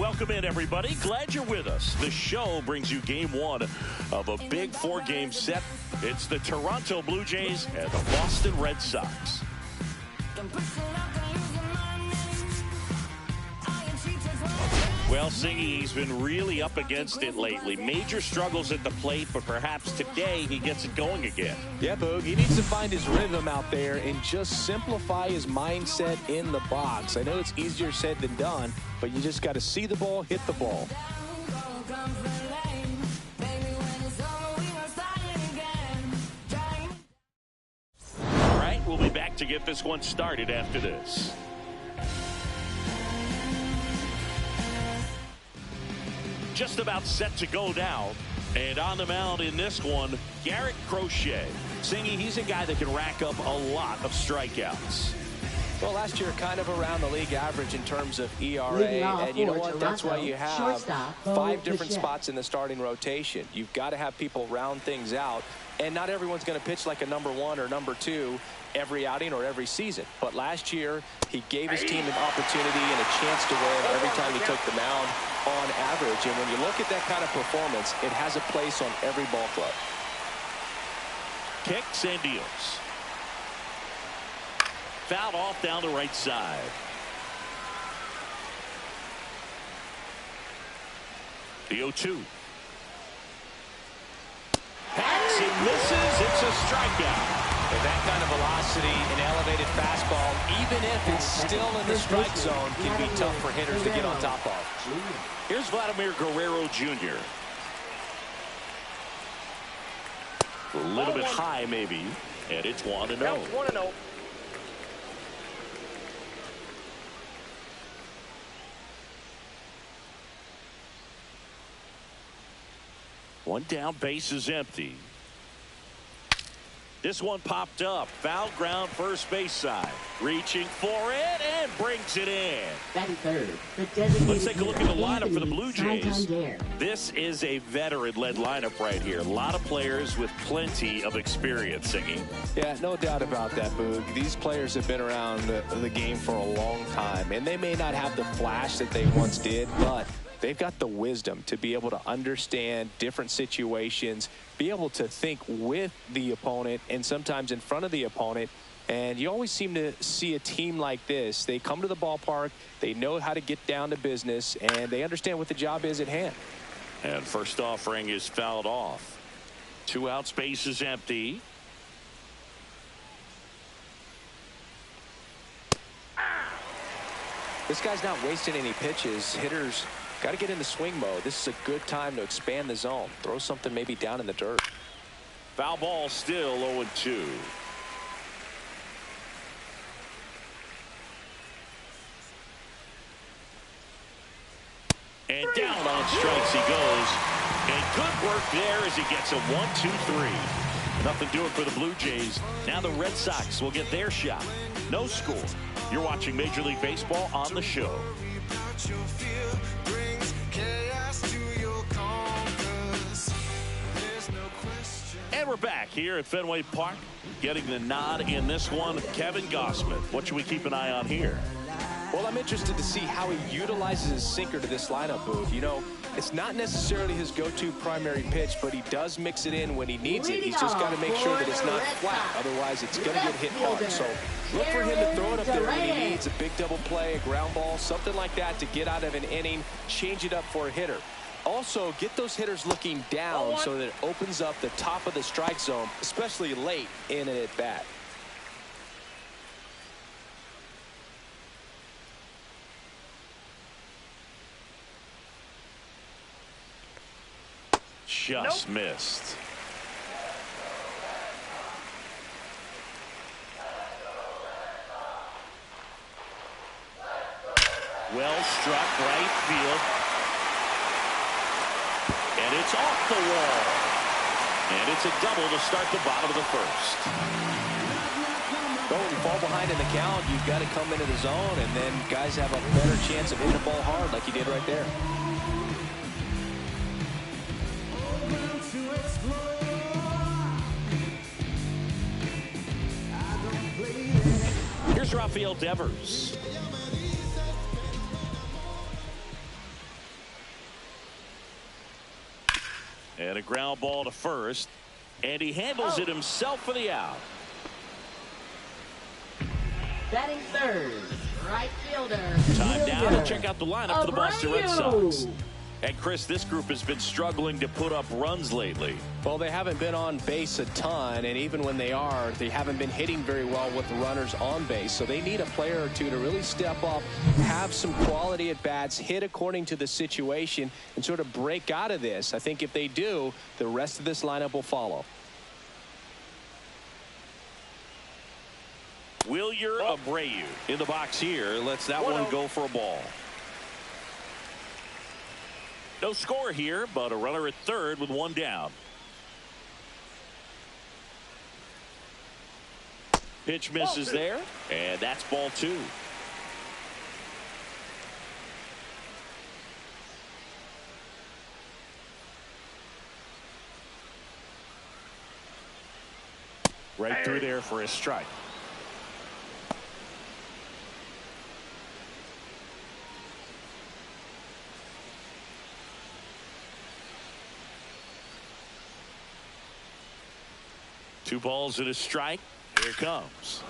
Welcome in, everybody. Glad you're with us. The show brings you game one of a big four-game set. It's the Toronto Blue Jays and the Boston Red Sox. Well, Singy, he's been really up against it lately. Major struggles at the plate, but perhaps today he gets it going again. Yeah, Boog, he needs to find his rhythm out there and just simplify his mindset in the box. I know it's easier said than done, but you just got to see the ball, hit the ball. All right, we'll be back to get this one started after this. Just about set to go now, and on the mound in this one, Garrett Crochet. Singy, he's a guy that can rack up a lot of strikeouts. Well, last year kind of around the league average in terms of ERA, and you know what? That's why you have 5 different spots in the starting rotation. You've got to have people round things out, and not everyone's going to pitch like a number 1 or number 2 every outing or every season. But last year, he gave his team an opportunity and a chance to win every time he took the mound on average. And when you look at that kind of performance, it has a place on every ball club. Kicks and deals. Fouled off down the right side. The 0-2. Hacks and misses. It's a strikeout. With that kind of velocity, an elevated fastball, even if it's still in the strike zone, can be tough for hitters to get on top of. Here's Vladimir Guerrero Jr. A little bit high, maybe, and it's 1-0. 1-0. One down, base is empty. This one popped up. Foul ground, first base side. Reaching for it and brings it in. Batting third, the designated Let's take a look at the lineup for the Blue Jays. Santander. This is a veteran-led lineup right here. A lot of players with plenty of experience, Singing. Yeah, no doubt about that, Boog. These players have been around the game for a long time, and they may not have the flash that they once did, but they've got the wisdom to be able to understand different situations, be able to think with the opponent and sometimes in front of the opponent. And you always seem to see a team like this. They come to the ballpark, they know how to get down to business, and they understand what the job is at hand. And first offering is fouled off. 2 outs, base is empty. This guy's not wasting any pitches. Hitters got to get into swing mode. This is a good time to expand the zone. Throw something maybe down in the dirt. Foul ball, still 0-2. And down on strikes he goes. And good work there as he gets a 1-2-3. Nothing doing for the Blue Jays. Now the Red Sox will get their shot. No score. You're watching Major League Baseball on the show. And we're back here at Fenway Park, getting the nod in this one. Kevin Gossman, what should we keep an eye on here? Well, I'm interested to see how he utilizes his sinker to this lineup, Booth. You know, it's not necessarily his go-to primary pitch, but he does mix it in when he needs it. He's just got to make sure that it's not flat. Otherwise, it's going to get hit hard. So look for him to throw it up there when he needs a big double play, a ground ball, something like that to get out of an inning, change it up for a hitter. Also, get those hitters looking down so that it opens up the top of the strike zone, especially late in an at-bat. Just missed. Well struck, right field. And it's off the wall. And it's a double to start the bottom of the first. Well, when you fall behind in the count, you've got to come into the zone, and then guys have a better chance of hitting the ball hard like you did right there. Here's Rafael Devers. And a ground ball to first. And he handles it himself for the out. Batting third, right fielder. Time now to check out the lineup for the Boston Red Sox. Abreu. And Chris, this group has been struggling to put up runs lately. Well, they haven't been on base a ton, and even when they are, they haven't been hitting very well with the runners on base. So they need a player or two to really step up, have some quality at bats, hit according to the situation, and sort of break out of this. I think if they do, the rest of this lineup will follow. Wilyer Abreu in the box here. Lets that one go for a ball. No score here, but a runner at third with one down. Pitch misses there, and that's ball two. Right through there for a strike. Two balls and a strike. Here it comes.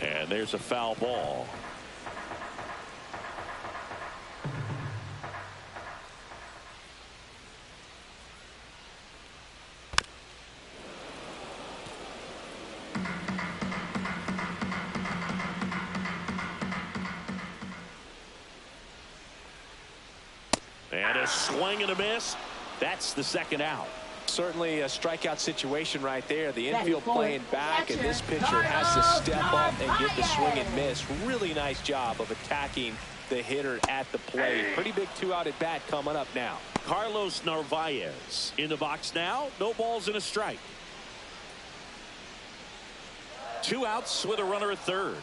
And there's a foul ball. And a swing and a miss. That's the second out. Certainly a strikeout situation right there. The infield playing back, and this pitcher has to step up and get the swing and miss. Really nice job of attacking the hitter at the plate. Pretty big two-out at bat coming up now. Carlos Narvaez in the box now. No balls and a strike. Two outs with a runner at third.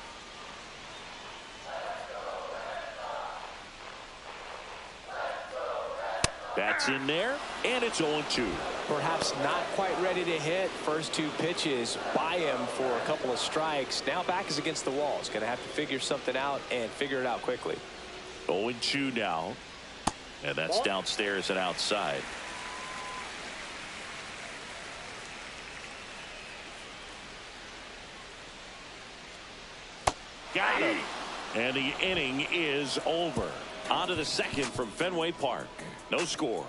That's in there, and it's 0-2. Perhaps not quite ready to hit. First two pitches by him for a couple of strikes. Now back is against the wall. He's going to have to figure something out and figure it out quickly. 0-2 now, and that's downstairs and outside. Got him. And the inning is over. On to the second from Fenway Park. No score.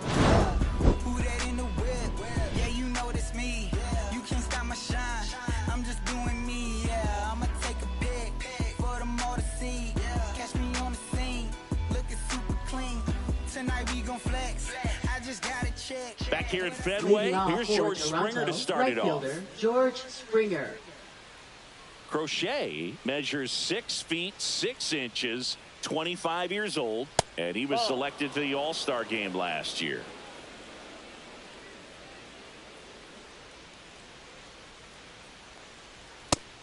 Who that in the whip? Yeah, you know it's me. You can't stop my shine. I'm just doing me. Yeah, I'ma take a pic for them all to see. Catch me on the scene, looking super clean. Tonight we gon' flex. I just gotta check. Back here at Fenway, here's George Springer to start it off. George Springer. Crochet measures 6 feet 6 inches, 25 years old, and he was selected to the All-Star game last year.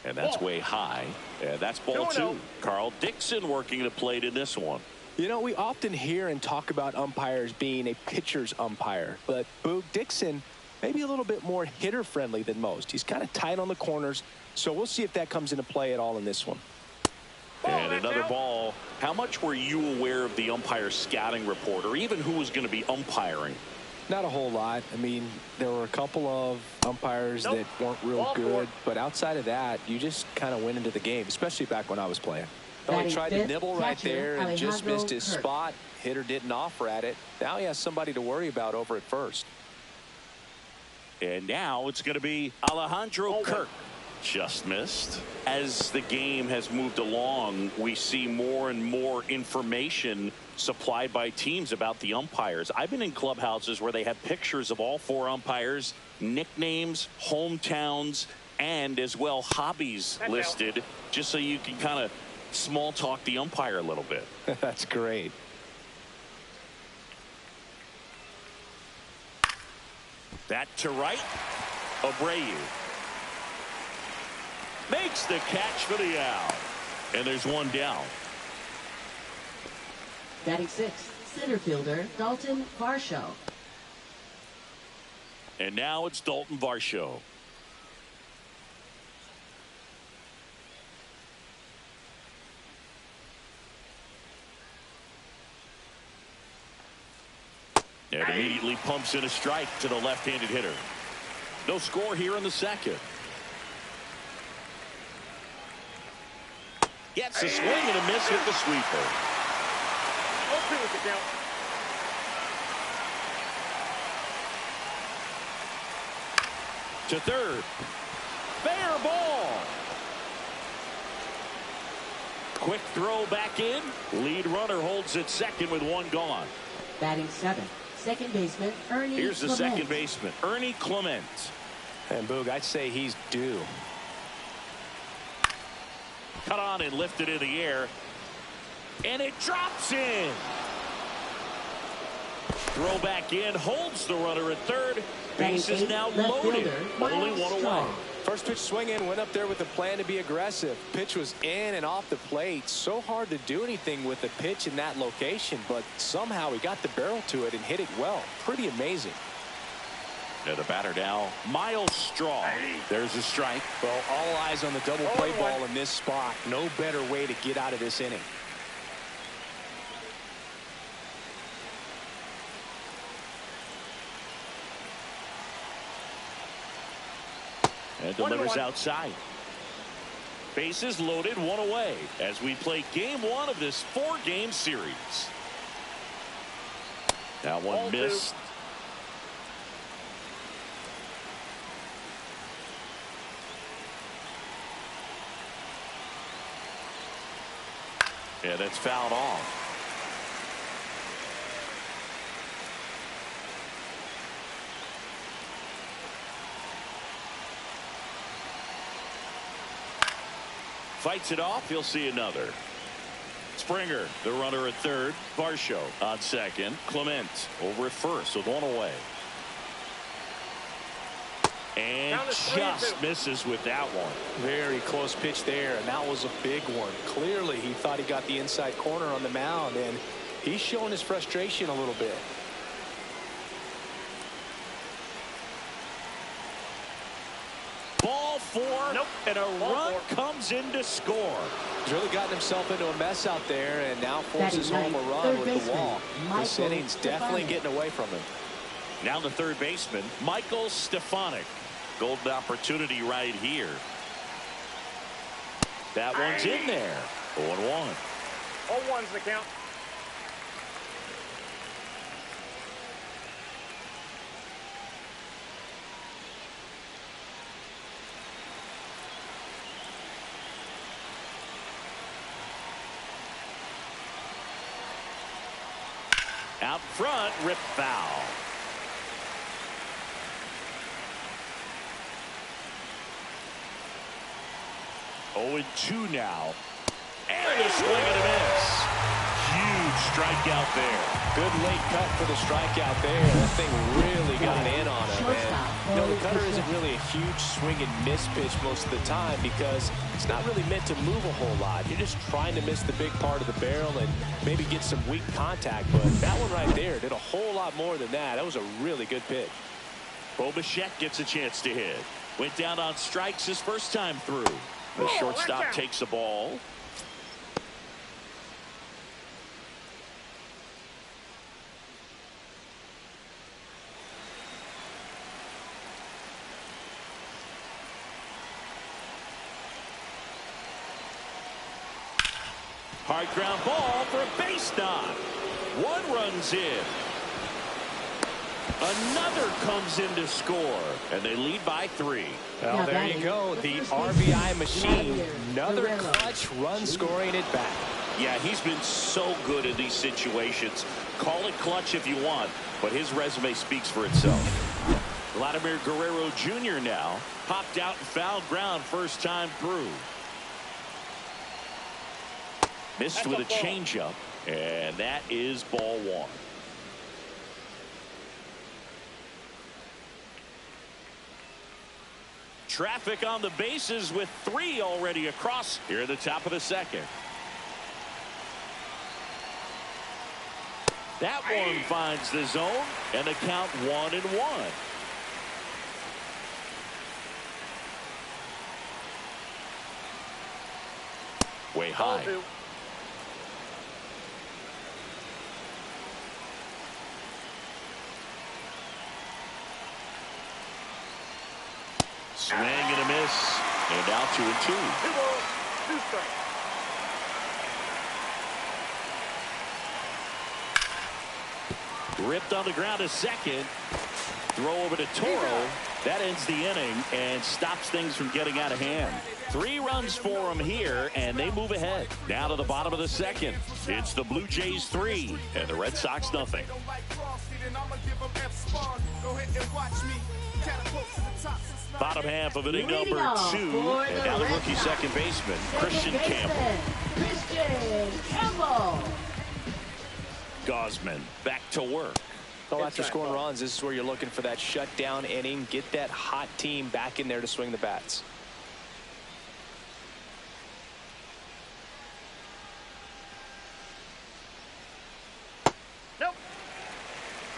And that's way high. And that's ball two. Carl Dixon working the plate in this one. You know, we often hear and talk about umpires being a pitcher's umpire, but Boog Dixon maybe a little bit more hitter friendly than most. He's kind of tight on the corners, so we'll see if that comes into play at all in this one. And another ball. How much were you aware of the umpire scouting report, or even who was going to be umpiring? Not a whole lot. I mean, there were a couple of umpires that weren't real good, but outside of that, you just kind of went into the game, especially back when I was playing. Oh, he tried to nibble right there and just missed his spot. Hitter didn't offer at it. Now he has somebody to worry about over at first. And now it's going to be Alejandro Kirk. Just missed. As the game has moved along, we see more and more information supplied by teams about the umpires. I've been in clubhouses where they have pictures of all 4 umpires, nicknames, hometowns, and as well hobbies listed, just so you can kind of small talk the umpire a little bit. That's great. That to right. Abreu makes the catch for the out. And there's one down. Batting sixth, center fielder Dalton Varsho. And now it's Dalton Varsho. And immediately pumps in a strike to the left-handed hitter. No score here in the second. Gets a swing and a miss with the sweeper. To third. Fair ball. Quick throw back in. Lead runner holds at second with one gone. Batting seventh, second baseman Ernie Here's the Clement. second baseman, Ernie Clement. And Boog, I'd say he's due. Cut on and lifted in the air. And it drops in. Throw back in, holds the runner at third. Base is now loaded. Only one away. First pitch swing in, went up there with a plan to be aggressive. Pitch was in and off the plate. So hard to do anything with the pitch in that location, but somehow he got the barrel to it and hit it well. Pretty amazing. And the batter now, Miles Straw. There's a strike. Well, all eyes on the double play ball in this spot. No better way to get out of this inning. And delivers outside. Bases loaded, one away as we play game one of this four-game series. That one missed. And it's fouled off. Fights it off. He'll see another. Springer, the runner at third. Varsho on second. Clement over at first with one away. And just misses with that one. Very close pitch there, and that was a big one. Clearly, he thought he got the inside corner on the mound, and he's showing his frustration a little bit. Ball four, and a run comes in to score. He's really gotten himself into a mess out there, and now forces home a run with the wall. This inning's definitely getting away from him. Now the third baseman, Michael Stefanik. Golden opportunity right here. That one's in there. 0-1. 0-1's the count. Out front, rip foul. Oh, 2 now. And a swing and a miss. Huge strikeout there. Good late cut for the strikeout there. That thing really got in on him. And, the cutter isn't really a huge swing and miss pitch most of the time because it's not really meant to move a whole lot. You're just trying to miss the big part of the barrel and maybe get some weak contact. But that one right there did a whole lot more than that. That was a really good pitch. Bo Bichette gets a chance to hit. Went down on strikes his first time through. The shortstop takes the ball. Hard ground ball for a base knock. One runs in. Another comes in to score, and they lead by 3. Well, there you go. The RBI machine. Another clutch run scoring it back. Yeah, he's been so good in these situations. Call it clutch if you want, but his resume speaks for itself. Vladimir Guerrero Jr. now popped out and fouled ground first time through. Missed with a changeup, and that is ball 1. Traffic on the bases with 3 already across here at the top of the second. That one finds the zone, and the count 1-1. Way high. Swing and a miss. And now 2-2. 2 balls, 2 strikes. Ripped on the ground to second. Throw over to Toro. That ends the inning and stops things from getting out of hand. 3 runs for them here, and they move ahead. Now to the bottom of the second. It's the Blue Jays 3 and the Red Sox nothing. Bottom half of inning number 2, and now the rookie second baseman, Christian Campbell. Gosman back to work. Well, after scoring runs, this is where you're looking for that shutdown inning. Get that hot team back in there to swing the bats. Nope.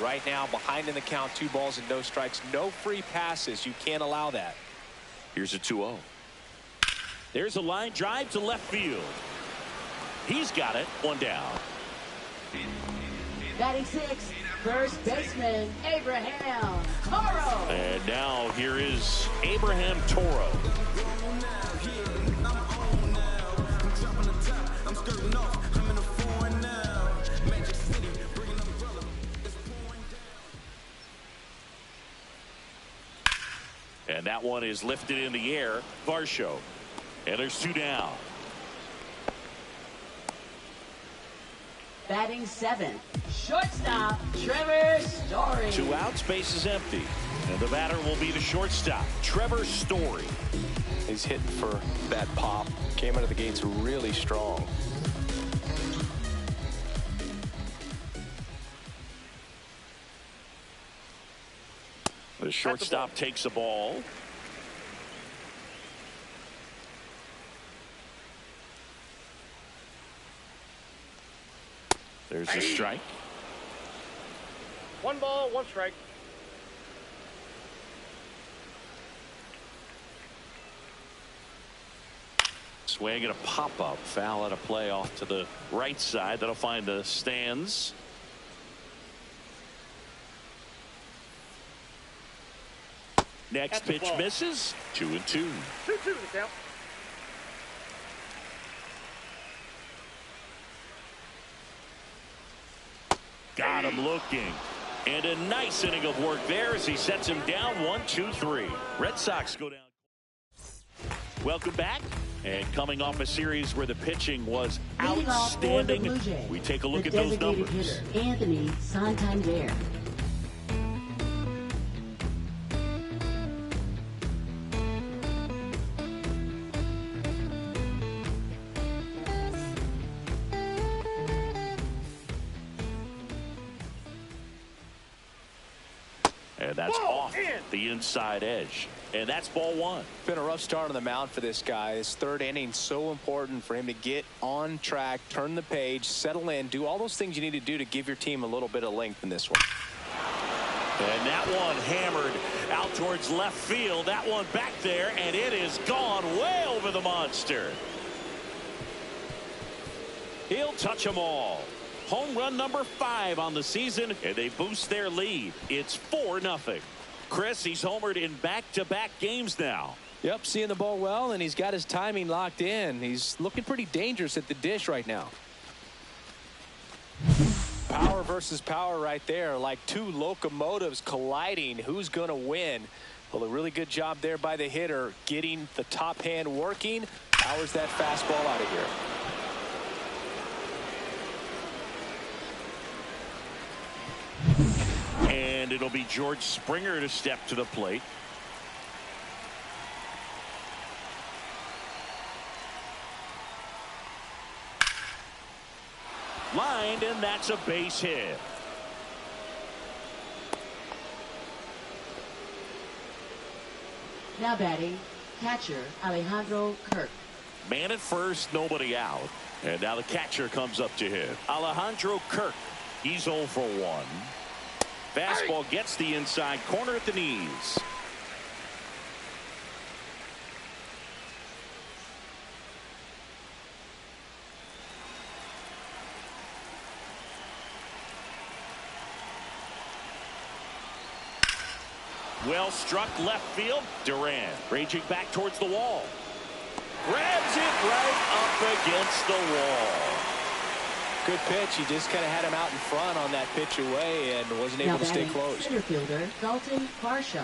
Right now, behind in the count, 2 balls and no strikes. No free passes. You can't allow that. Here's a 2-0. There's a line drive to left field. He's got it. 1 down. Batting 6, first baseman, Abraham Toro. And now here is Abraham Toro. And that one is lifted in the air. Varsho. And there's 2 down. Batting 7, shortstop, Trevor Story. 2 outs, base is empty. And the batter will be the shortstop, Trevor Story. He's hitting for that pop. Came out of the gates really strong. The shortstop takes a ball. There's a strike. 1 ball, 1 strike. Swing and a pop-up. Foul at a play off to the right side. That'll find the stands. Next pitch misses. 2-2. 2-2 the count. Got him looking. And a nice inning of work there as he sets him down 1-2-3. Red Sox go down. Welcome back. And coming off a series where the pitching was outstanding, we take a look at those numbers. Hitter, Anthony Santander. And that's off the inside edge. And that's ball 1. Been a rough start on the mound for this guy. His 3rd inning, so important for him to get on track, turn the page, settle in, do all those things you need to do to give your team a little bit of length in this one. And that one hammered out towards left field. That one back there, and it is gone way over the monster. He'll touch them all. Home run number 5 on the season, and they boost their lead. It's 4-0. Chris, he's homered in back-to-back games now. Yep, seeing the ball well, and he's got his timing locked in. He's looking pretty dangerous at the dish right now. Power versus power right there, like 2 locomotives colliding. Who's going to win? Well, a really good job there by the hitter, getting the top hand working. Powers that fastball out of here. And it'll be George Springer to step to the plate. Lined, and that's a base hit. Now batting, catcher Alejandro Kirk. Man at first, nobody out. And now the catcher comes up to hit. Alejandro Kirk. He's 0 for 1. Fastball gets the inside corner at the knees. Well struck left field. Duran raging back towards the wall. Grabs it right up against the wall. Good pitch. He just kind of had him out in front on that pitch away and wasn't able to stay close. Center fielder Dalton Varsho.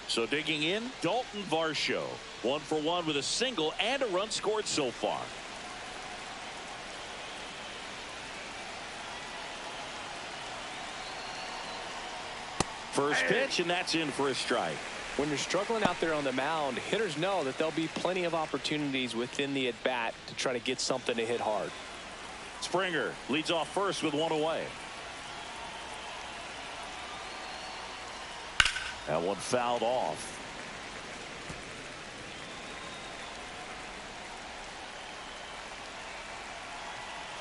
So digging in, Dalton Varsho. 1 for 1 with a single and a run scored so far. First pitch, and that's in for a strike. When you're struggling out there on the mound, hitters know that there'll be plenty of opportunities within the at-bat to try to get something to hit hard. Springer leads off first with 1 away. That one fouled off.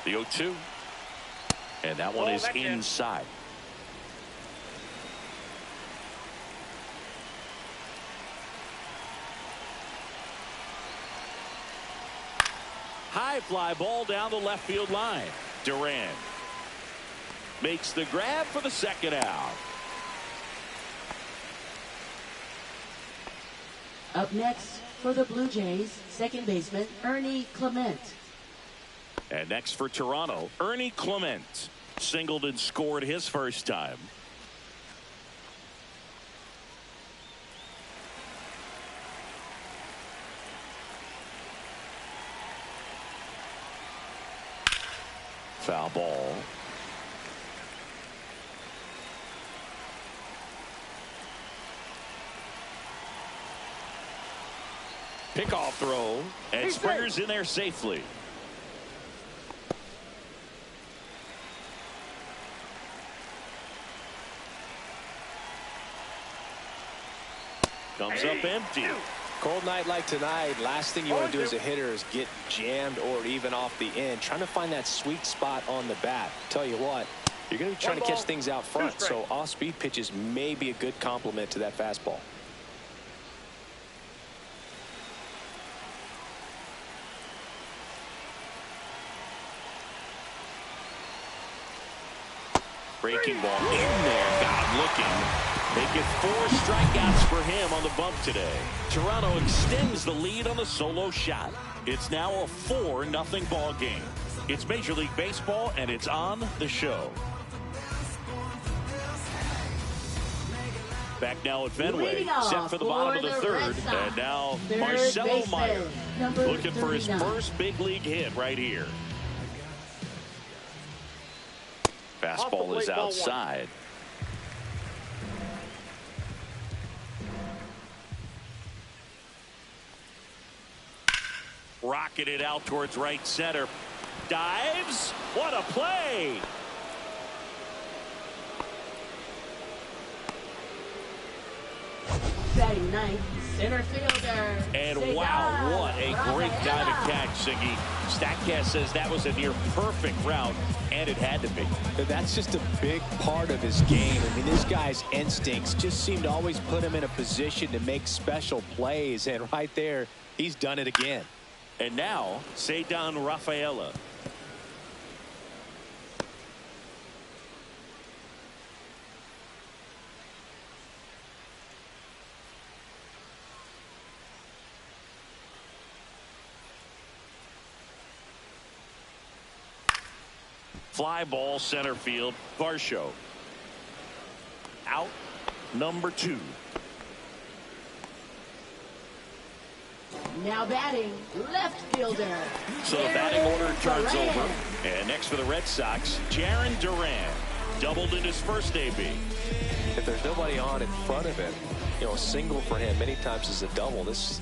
The 0-2. And that one is inside. High fly ball down the left field line. Duran makes the grab for the second out. Up next for the Blue Jays, second baseman Ernie Clement. And next for Toronto, Ernie Clement. Singled and scored his first time. Foul ball. Pickoff throw, and Springer's in there safely. Comes up empty. Cold night like tonight, last thing you want to do as a hitter is get jammed or even off the end. Trying to find that sweet spot on the bat. Tell you what, you're going to be trying to catch things out front, so off-speed pitches may be a good complement to that fastball. Breaking ball in there, got him looking. Make it 4 strikeouts for him on the bump today. Toronto extends the lead on the solo shot. It's now a 4-0 ball game. It's Major League Baseball, and it's on the show. Back now at Fenway, set for the bottom of the third, and now Marcelo Meyer looking for his first big league hit right here. Fastball is outside. Rocketed out towards right center. Dives. What a play. Batting ninth, center fielder. And wow, what a great diving catch, Siggy. Statcast says that was a near perfect route, and it had to be. That's just a big part of his game. I mean, this guy's instincts just seem to always put him in a position to make special plays, and right there, he's done it again. And now, Ceddanne Rafaela. Fly ball center field. Varsho. Out. Number 2. Now batting, left fielder. So the batting order turns over. And next for the Red Sox, Jarren Duran. Doubled in his first AB. If there's nobody on in front of him, you know, a single for him many times is a double. This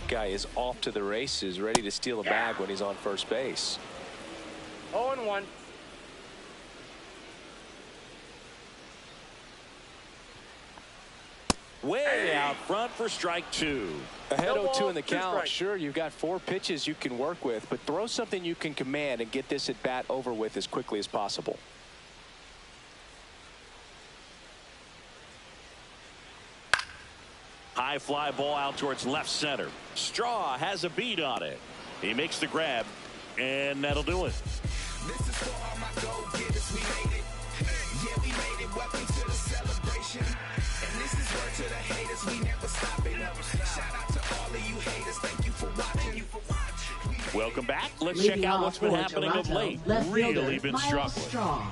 guy is off to the races, ready to steal a bag when he's on first base. 0-1. Way out front for strike 2. Ahead 0-2 in the count. Sure, you've got 4 pitches you can work with, but throw something you can command and get this at bat over with as quickly as possible. High fly ball out towards left center. Straw has a beat on it. He makes the grab, and that'll do it. This is for all my go-getters. We made it. Yeah, we made it. Welcome to the celebration. watching. And this is word to the haters, we never stopping. Shout out to all of you haters, thank you for watching. Welcome back. Let's Leading check out off what's been for happening of Toronto, late. left Really fielder, been Miles struggling. Straw.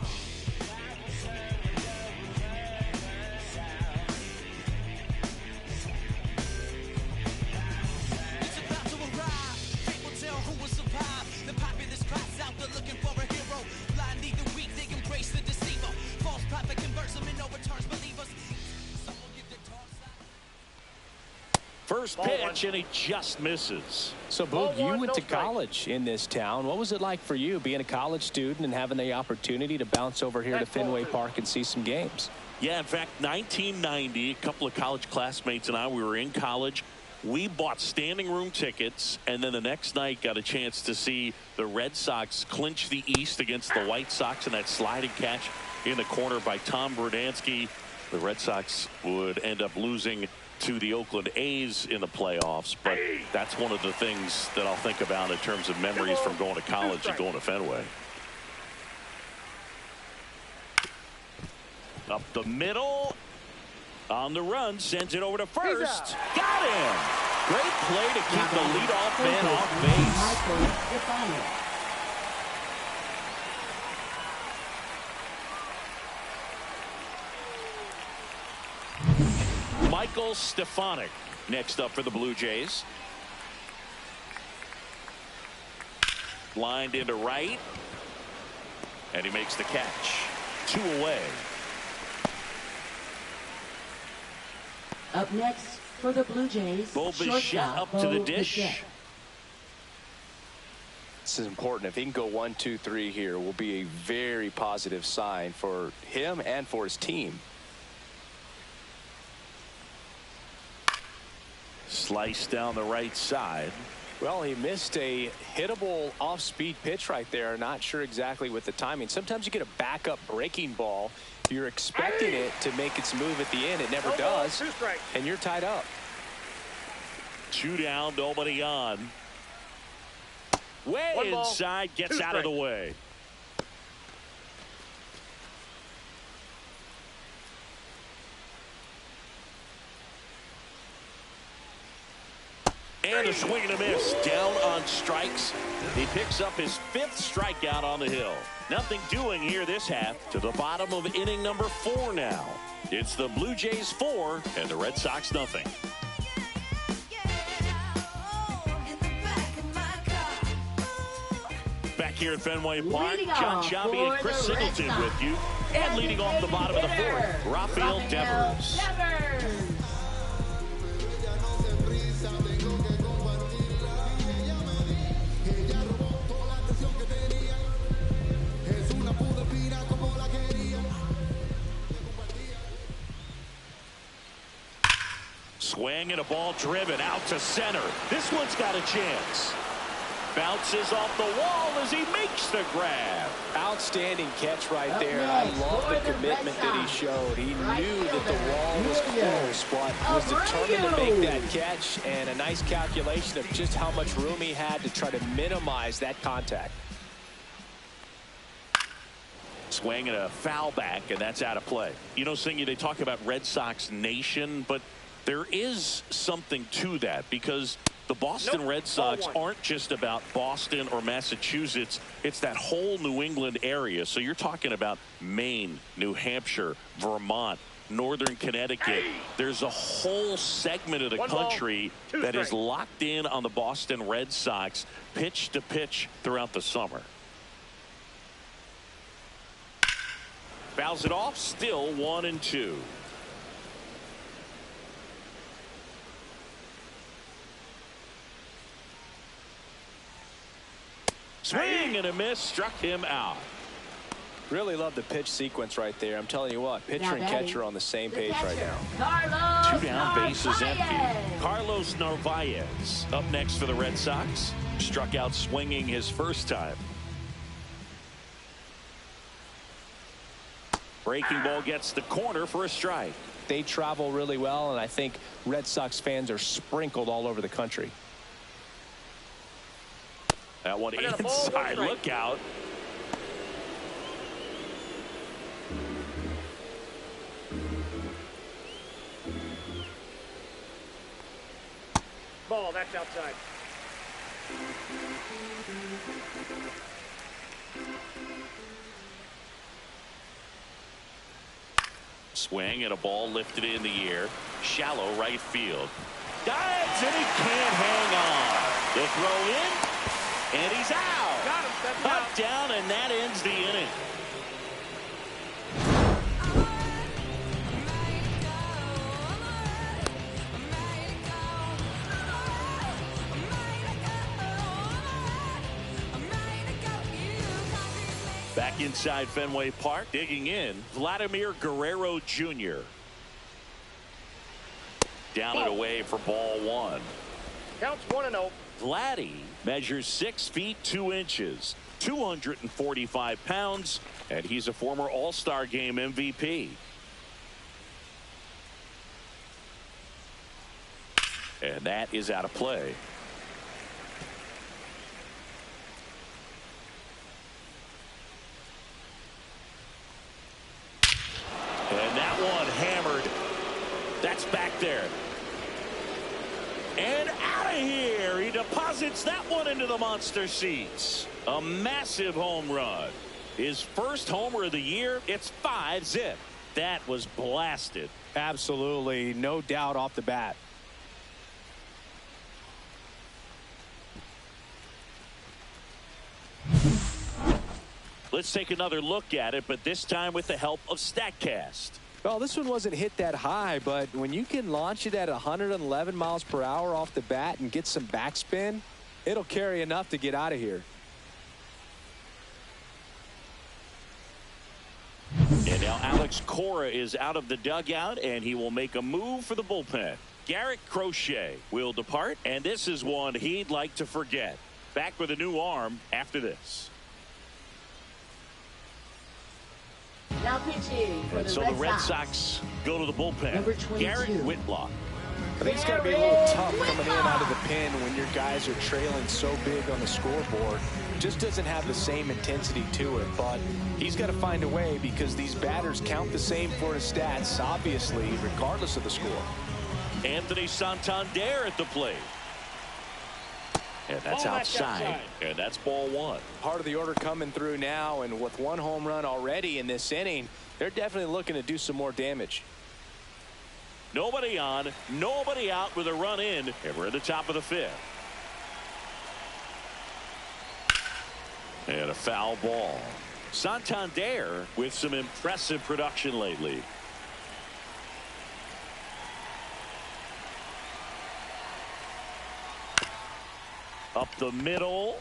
It's about to arrive. Fate will tell who will survive. The populace cries out, they're looking for a hero. Blind lead the weak, they embrace the deceiver. False prophet converts them and overturns believers. Some will give their talks out. First pitch, and he just misses. So, Boog, you went to college in this town. What was it like for you being a college student and having the opportunity to bounce over here to Fenway Park and see some games? Yeah, in fact, 1990, a couple of college classmates and I, we were in college. We bought standing room tickets, and then the next night got a chance to see the Red Sox clinch the East against the White Sox in that sliding catch in the corner by Tom Brudansky. The Red Sox would end up losing to the Oakland A's in the playoffs, but that's one of the things that I'll think about in terms of memories from going to college and going to Fenway. Up the middle, on the run, sends it over to first. Got him! Great play to keep the leadoff man off base. Michael Stefanik next up for the Blue Jays. Lined into right, and he makes the catch. 2 away. Up next for the Blue Jays, Bo Bichette up to the dish. This is important. If he can go 1, 2, 3 here, will be a very positive sign for him and for his team. Slice down the right side. Well, he missed a hittable off-speed pitch right there. Not sure exactly with the timing. Sometimes you get a backup breaking ball. You're expecting it to make its move at the end. It never does. And you're tied up. 2 down, nobody on. Way inside, gets out of the way. And a swing and a miss. Down on strikes. He picks up his 5th strikeout on the hill. Nothing doing here this half. To the bottom of inning number 4 now. It's the Blue Jays 4 and the Red Sox nothing. Back here at Fenway Park, John Sciambi and Chris Singleton with you. And leading off the bottom of the 4th, Rafael Devers. Swing and a ball driven out to center. This one's got a chance. Bounces off the wall as he makes the grab. Outstanding catch right there. I love the commitment that he showed. He knew that the wall was close, but was determined to make that catch, and a nice calculation of just how much room he had to try to minimize that contact. Swing and a foul back, and that's out of play. You know, Singy, they talk about Red Sox Nation, but there is something to that because the Boston Red Sox aren't just about Boston or Massachusetts. It's that whole New England area. So you're talking about Maine, New Hampshire, Vermont, Northern Connecticut. There's a whole segment of the country that is locked in on the Boston Red Sox pitch to pitch throughout the summer. Fouls it off, still 1-2. Swing and a miss, struck him out. Really love the pitch sequence right there. I'm telling you what, pitcher and catcher on the same page right now. 2 down, bases empty. Carlos Narvaez up next for the Red Sox. Struck out swinging his first time. Breaking ball gets the corner for a strike. They travel really well, and I think Red Sox fans are sprinkled all over the country. That one inside, look out. Ball, that's outside. Swing and a ball lifted in the air. Shallow right field. Dives and he can't hang on. The throw in and he's out. Got him. That's Up, out. down, and that ends the inning. Back inside Fenway Park, digging in, Vladimir Guerrero Jr. Down and away for ball one. Counts 1-0. Vladdy measures 6 feet 2 inches, 245 pounds, and he's a former All-Star Game MVP. And that is out of play. And that one hammered. That's back there. And out of here. He deposits that one into the monster seats. A massive home run. His first homer of the year. It's 5-zip. That was blasted. Absolutely. No doubt off the bat. Let's take another look at it, but this time with the help of StatCast. Well, this one wasn't hit that high, but when you can launch it at 111 miles per hour off the bat and get some backspin, it'll carry enough to get out of here. And now Alex Cora is out of the dugout, and he will make a move for the bullpen. Garrett Crochet will depart, and this is one he'd like to forget. Back with a new arm after this. Now pitching for And so the Red Sox go to the bullpen. Number 22. Garrett Whitlock. I think it's got to be a little tough coming in out of the pen when your guys are trailing so big on the scoreboard. Just doesn't have the same intensity to it, but he's got to find a way because these batters count the same for his stats, obviously, regardless of the score. Anthony Santander at the plate. And that's outside. And that's ball one. Part of the order coming through now, and with one home run already in this inning, they're definitely looking to do some more damage. Nobody on, nobody out with a run in, and we're at the top of the fifth. And a foul ball. Santander with some impressive production lately. Up the middle.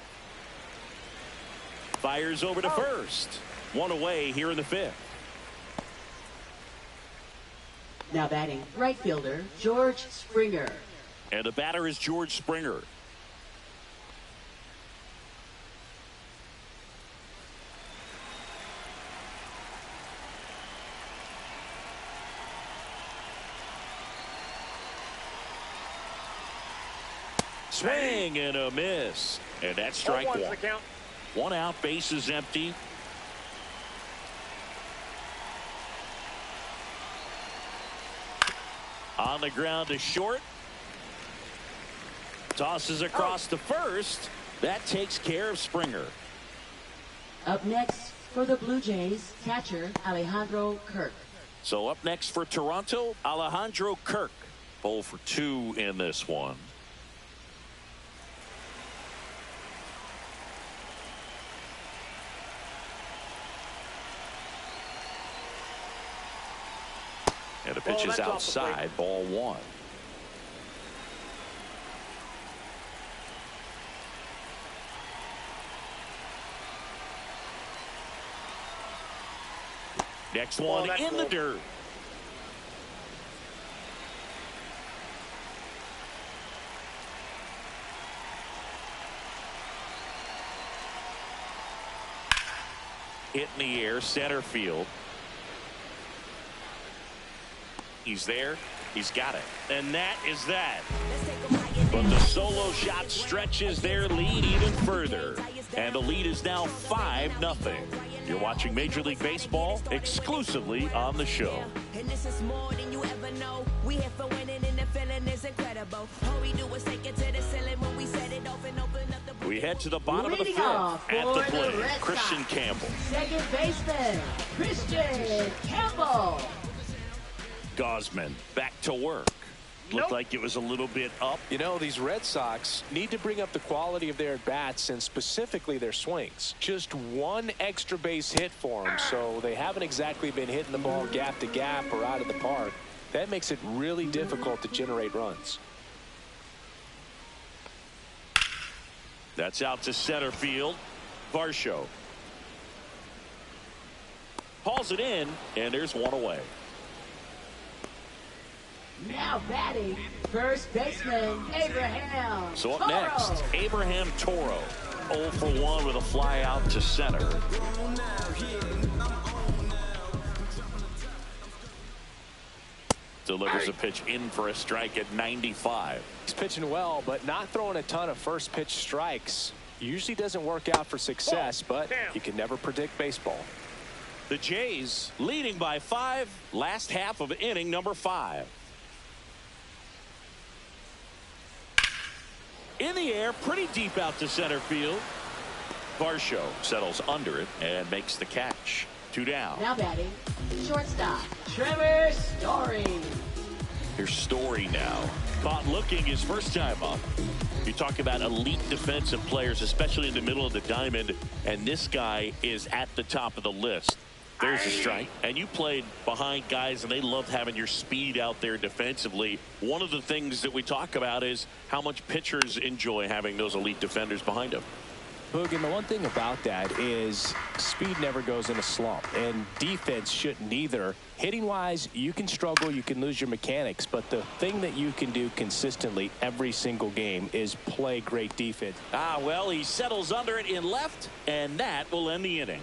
Fires over to first. One away here in the fifth. Now batting, right fielder, George Springer. And the batter is George Springer. Swing and a miss. And that's strike one. The count. 1 out, bases empty. On the ground to short. Tosses across to first. That takes care of Springer. Up next for the Blue Jays, catcher Alejandro Kirk. So up next for Toronto, Alejandro Kirk. 0 for 2 in this one. And the pitch is outside, ball one. Next one in the dirt. Hit in the air, center field. He's there. He's got it. And that is that. But the solo shot stretches their lead even further. And the lead is now 5-0. You're watching Major League Baseball exclusively on the show. And this is more than you ever know. We here for winning and the feeling is incredible. We head to the bottom of the Leading fifth. off At the for plate, the Red Christian Sox, Campbell. second baseman, Christian Campbell. Gosman back to work. Looked like it was a little bit up. You know, these Red Sox need to bring up the quality of their at-bats and specifically their swings. Just one extra base hit for them, so they haven't exactly been hitting the ball gap to gap or out of the park. That makes it really difficult to generate runs. That's out to center field. Varsho hauls it in, and there's one away. Now batting, first baseman, Abraham So up Toro. next, Abraham Toro. 0 for 1 with a fly out to center. Delivers a pitch in for a strike at 95. He's pitching well, but not throwing a ton of first pitch strikes. Usually doesn't work out for success, but you can never predict baseball. The Jays leading by 5. Last half of inning number 5. In the air, pretty deep out to center field. Varsho settles under it and makes the catch. 2 down. Now batting, shortstop, Trevor Story. Here's Story now. Caught looking his first time up. You talk about elite defensive players, especially in the middle of the diamond, and this guy is at the top of the list. There's a strike. And you played behind guys, and they love having your speed out there defensively. One of the things that we talk about is how much pitchers enjoy having those elite defenders behind them. Boog, and the one thing about that is speed never goes in a slump, and defense shouldn't either. Hitting wise, you can struggle, you can lose your mechanics, but the thing that you can do consistently every single game is play great defense. Well, he settles under it in left, and that will end the inning.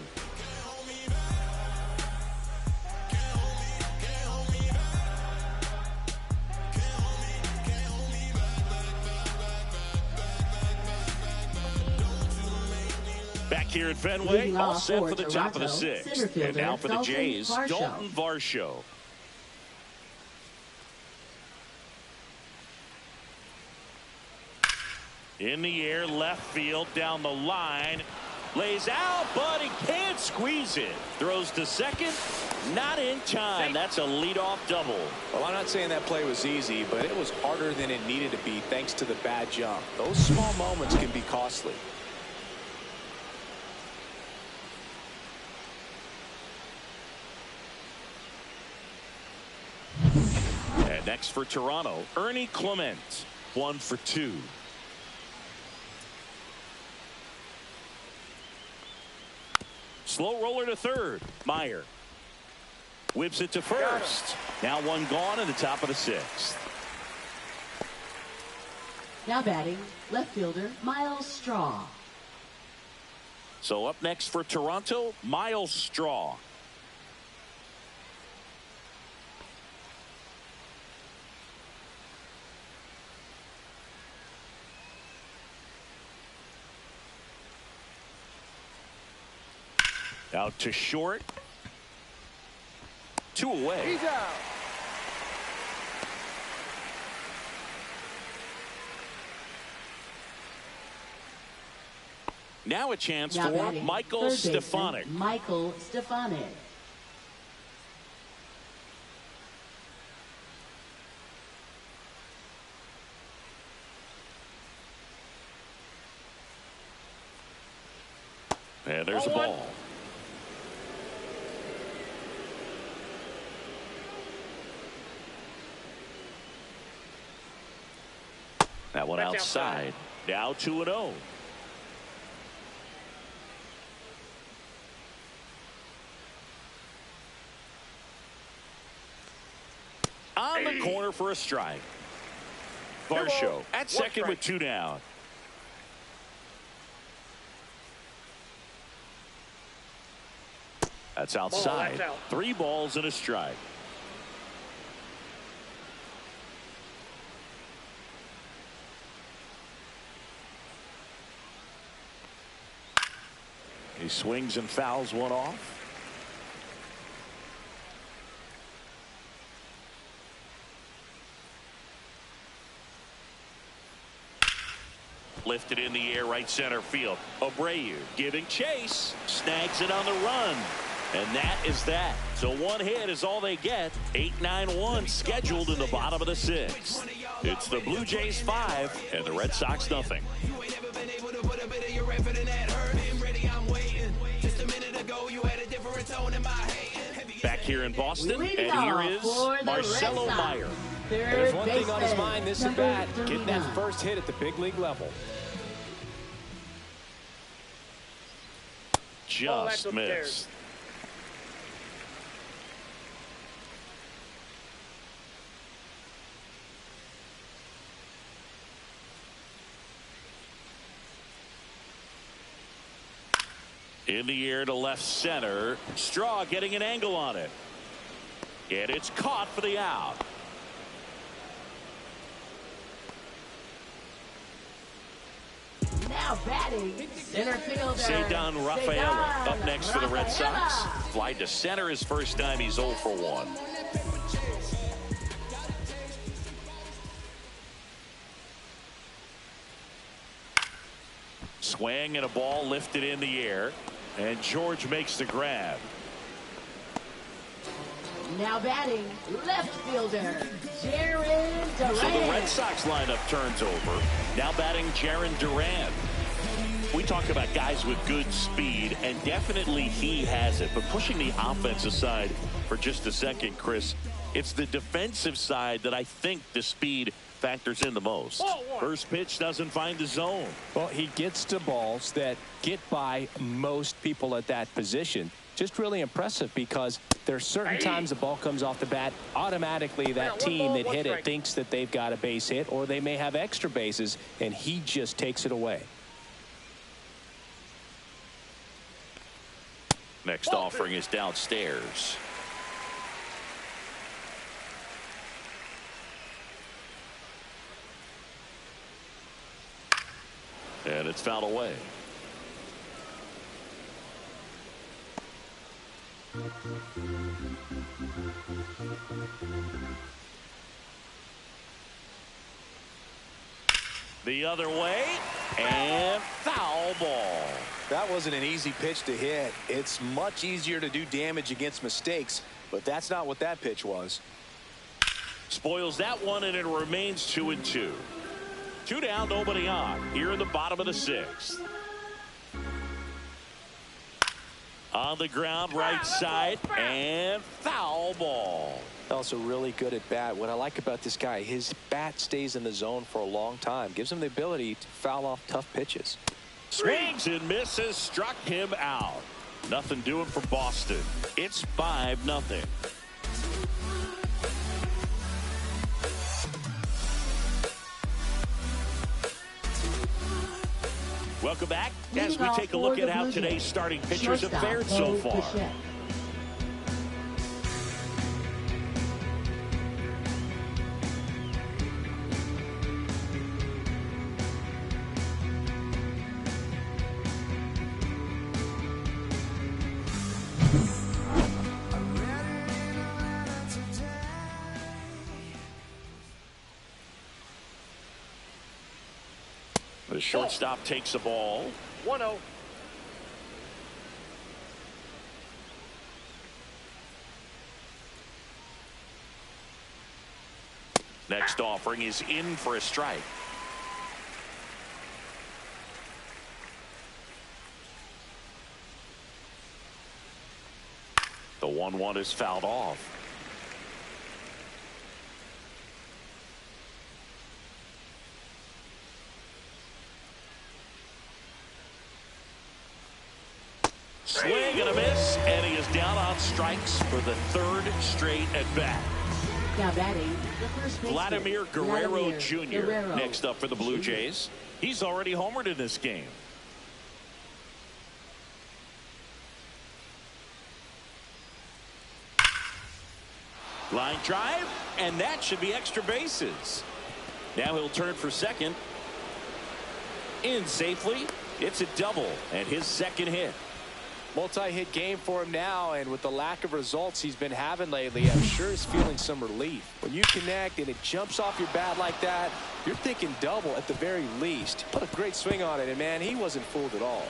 Back here at Fenway, all set for the top of the 6th. And now for the Jays, Dalton Varsho. In the air, left field, down the line. Lays out, but he can't squeeze it. Throws to second, not in time. That's a leadoff double. Well, I'm not saying that play was easy, but it was harder than it needed to be thanks to the bad jump. Those small moments can be costly. And next for Toronto, Ernie Clement. 1 for 2. Slow roller to third. Meyer whips it to first. Now one gone in the top of the 6th. Now batting, left fielder, Miles Straw. So up next for Toronto, Miles Straw. Out to short. 2 away. He's out. Now a chance Now for batting, Michael third baseman, Stefanik. Michael Stefanik. And there's a ball. That one That's outside. Now 2-0. On the corner for a strike. Varsho at second with 2 down. That's outside. That's out. 3 balls and a strike. He swings and fouls one off. lifted in the air right center field. Abreu giving chase. Snags it on the run. And that is that. So one hit is all they get. 8-9-1 scheduled in the bottom of the 6th. It's the Blue Jays 5 and the Red Sox nothing. Back here in Boston, and here is Marcelo Meyer. There's one thing on his mind this at bat, getting that first hit at the big league level. Just missed. In the air to left center. Straw getting an angle on it. And it's caught for the out. Now batting, center fielder Cedon Rafaela up next for the Red Sox. Fly to center his first time. He's 0 for 1. Swing and a ball lifted in the air. And George makes the grab. Now batting, left fielder, Jaron Durant. So the Red Sox lineup turns over. Now batting Jaron Durant. We talk about guys with good speed, and definitely he has it. But pushing the offense aside for just a second, Chris, it's the defensive side that I think the speed factors in the most. First pitch doesn't find the zone. Well, he gets to balls that get by most people at that position. Just really impressive because there are certain times the ball comes off the bat, automatically that team that hit it thinks that they've got a base hit, or they may have extra bases, and he just takes it away. Next offering is downstairs. And it's fouled away. The other way, and foul ball. That wasn't an easy pitch to hit. It's much easier to do damage against mistakes, but that's not what that pitch was. Spoils that one, and it remains 2-2. 2 down, nobody on. Here in the bottom of the 6th. On the ground, right side, and foul ball. Also really good at bat. What I like about this guy, his bat stays in the zone for a long time. Gives him the ability to foul off tough pitches. Swings and misses, struck him out. Nothing doing for Boston. It's 5-0. Welcome back as we take a look at how today's starting pitchers have fared so far. The shortstop takes a ball. 1-0. Next offering is in for a strike. The 1-1 is fouled off. Swing and a miss, and he is down on strikes for the 3rd straight at bat. Now batting, the first baseman, Vladimir Guerrero Jr. next up for the Blue Jays. He's already homered in this game. Line drive, and that should be extra bases. Now he'll turn for second. In safely. It's a double and his second hit. Multi-hit game for him now, and with the lack of results he's been having lately, I'm sure he's feeling some relief. When you connect and it jumps off your bat like that, you're thinking double at the very least. Put a great swing on it, and man, he wasn't fooled at all.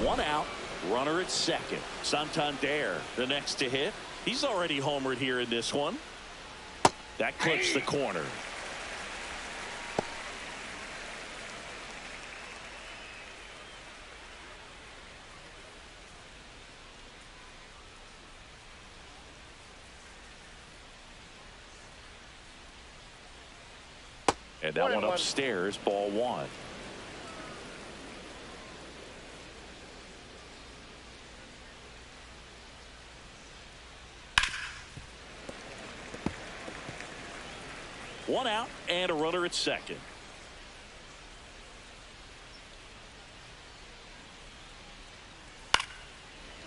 1 out, runner at second. Santander, the next to hit. He's already homered here in this one. That clips the corner. And that one upstairs, ball 1. One out and a runner at second.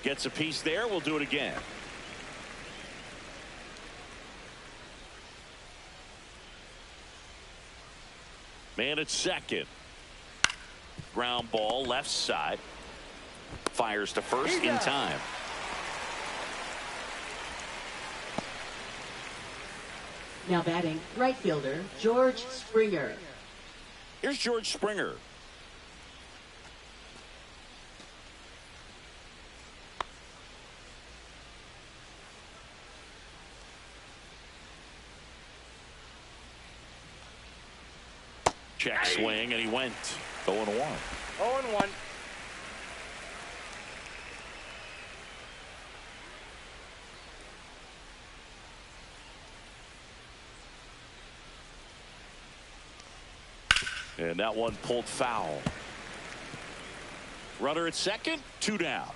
Gets a piece there. We'll do it again. Man at second. Ground ball left side. Fires to first in time. Now batting, right fielder, George Springer. Here's George Springer. Check swing, and he went 0-1. 0-1. And that one pulled foul. Runner at second, 2 down.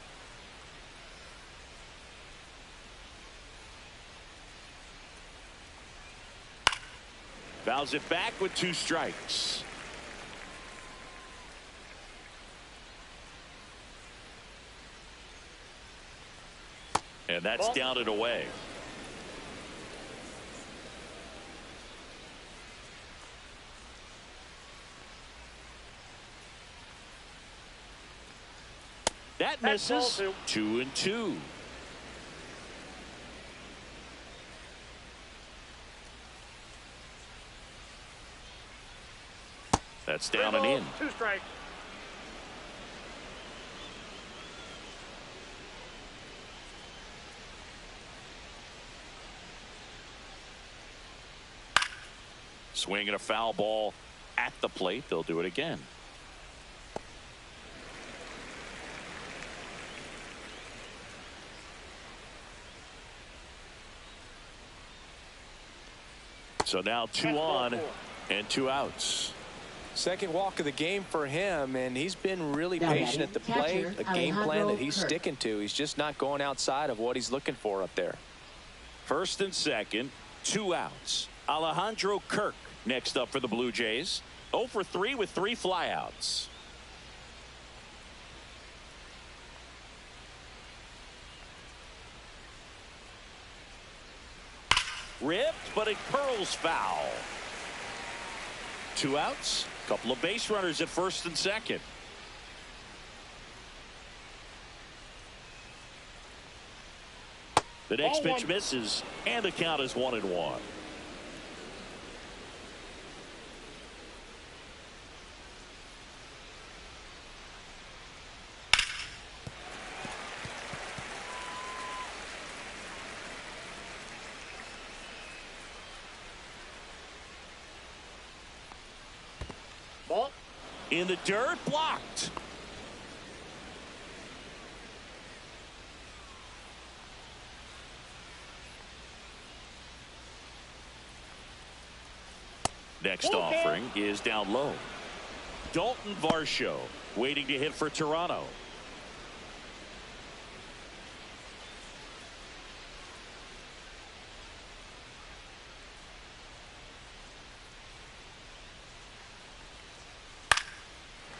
Fouls it back with 2 strikes. And that's down and away. That misses. 2-2. That's down and in. 2 strikes. Swinging a foul ball at the plate. They'll do it again. So now 2 on and 2 outs. Second walk of the game for him, and he's been really patient at the plate. A game plan that he's sticking to. He's just not going outside of what he's looking for up there. First and second, 2 outs. Alejandro Kirk next up for the Blue Jays. 0 for 3 with 3 flyouts. Ripped, but it curls foul. 2 outs. Couple of base runners at first and second. The next pitch misses, and the count is 1-1. Ball. In the dirt, blocked. Next offering is down low. Dalton Varsho waiting to hit for Toronto.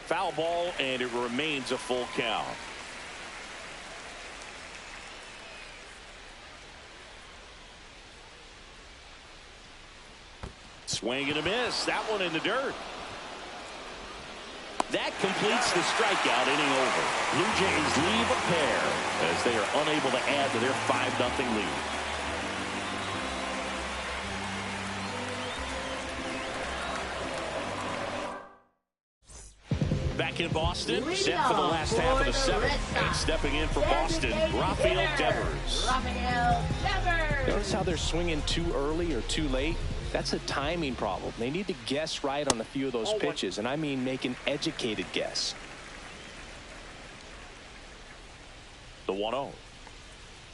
Foul ball, and it remains a full count. Swing and a miss. That one in the dirt. That completes the strikeout inning over. Blue Jays leave a pair as they are unable to add to their 5-0 lead. Back in Boston, set for the last half of the seventh. And stepping in for Boston, Rafael Devers. Notice how they're swinging too early or too late? That's a timing problem. They need to guess right on a few of those pitches, and I mean make an educated guess. The 1-0.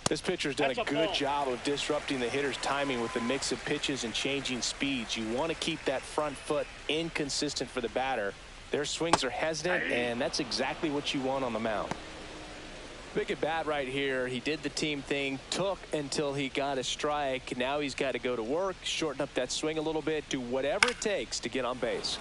This pitcher's done a good job of disrupting the hitter's timing with the mix of pitches and changing speeds. You want to keep that front foot inconsistent for the batter. Their swings are hesitant, and that's exactly what you want on the mound. Big at bat right here. He did the team thing, took until he got a strike. Now he's got to go to work, shorten up that swing a little bit, do whatever it takes to get on base.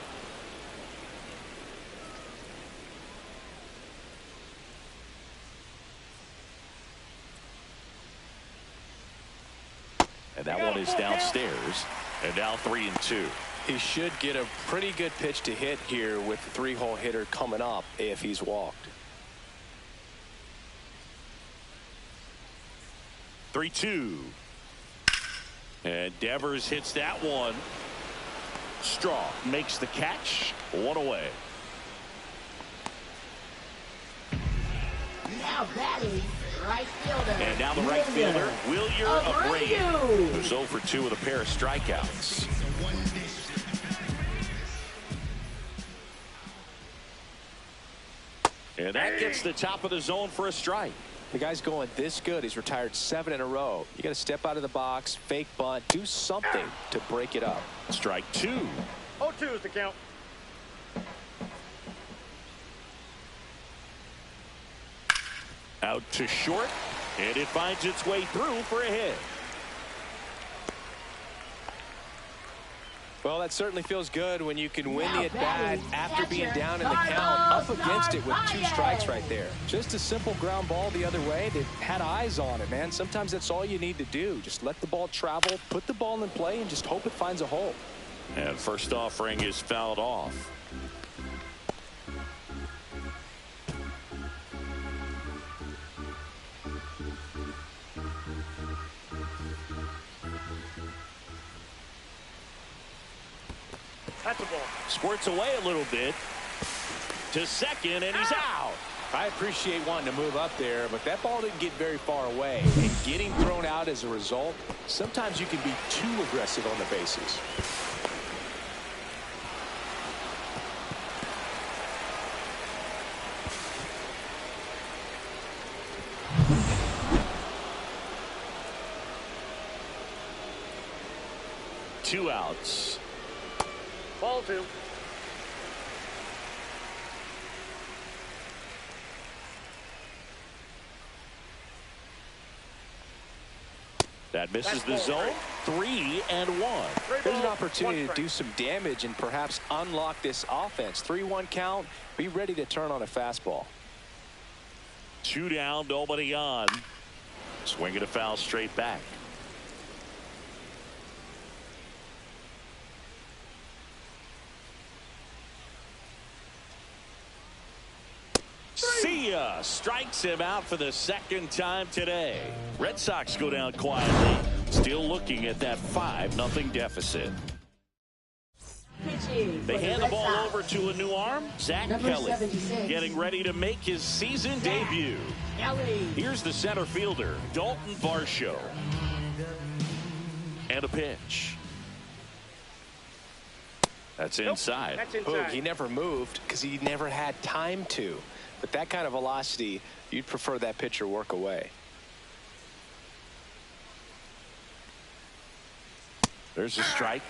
And that one is downstairs. And now 3-2. He should get a pretty good pitch to hit here with the 3-hole hitter coming up if he's walked. 3-2. And Devers hits that one. Straw makes the catch. One away. Now batting, right fielder. And now the right fielder, Wilyer Abreu, who's 0 for 2 with a pair of strikeouts. And that gets the top of the zone for a strike. The guy's going this good. He's retired 7 in a row. You got to step out of the box, fake bunt, do something to break it up. Strike 2. 0-2 is the count. Out to short, and it finds its way through for a hit. Well, that certainly feels good when you can win the at-bat after being down in the count, up against it with 2 strikes right there. Just a simple ground ball the other way. They've had eyes on it, man. Sometimes that's all you need to do. Just let the ball travel, put the ball in play, and just hope it finds a hole. And first offering is fouled off. That's a ball. Squirts away a little bit to second, and he's out. I appreciate wanting to move up there, but that ball didn't get very far away. And getting thrown out as a result, sometimes you can be too aggressive on the bases. Two outs. Ball 2. That misses the zone. 3-1. There's an opportunity to do some damage and perhaps unlock this offense. 3-1 count. Be ready to turn on a fastball. 2 down, nobody on. Swinging a foul straight back. See ya. Strikes him out for the second time today. Red Sox go down quietly. Still looking at that 5-0 deficit. They hand the ball over to a new arm. Zach Kelly getting ready to make his season debut. Here's the center fielder, Dalton Varsho. And a pitch. That's inside. That's inside. He never moved because he never had time to. But that kind of velocity, you'd prefer that pitcher work away. There's a strike.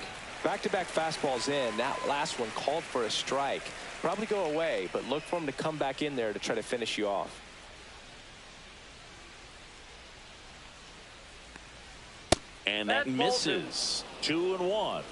Back-to-back fastballs in. That last one called for a strike. Probably go away, but look for him to come back in there to try to finish you off. And that misses. 2-1.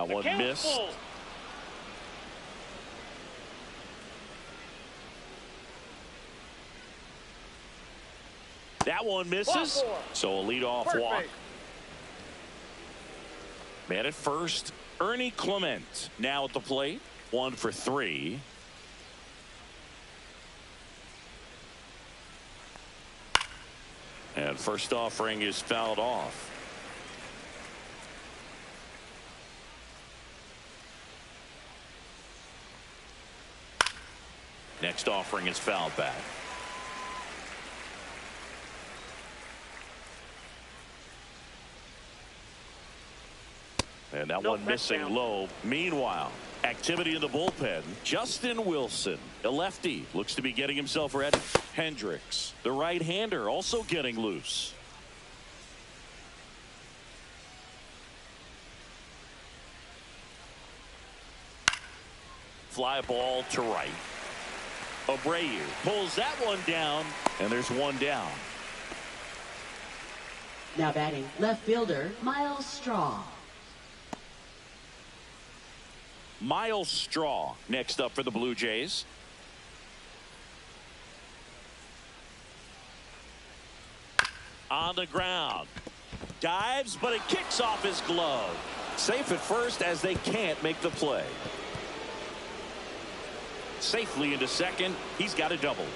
That one missed. Full. That one misses. So a leadoff walk. Man at first, Ernie Clement now at the plate. 1 for 3. And first offering is fouled off. Next offering is fouled back. And that one missing low. Meanwhile, activity in the bullpen. Justin Wilson, a lefty, looks to be getting himself ready. Hendricks, the right-hander, also getting loose. Fly ball to right. Abreu pulls that one down, and there's one down. Now batting, left fielder, Miles Straw. Miles Straw next up for the Blue Jays. On the ground. Dives, but it kicks off his glove. Safe at first as they can't make the play. Safely into second. He's got a double.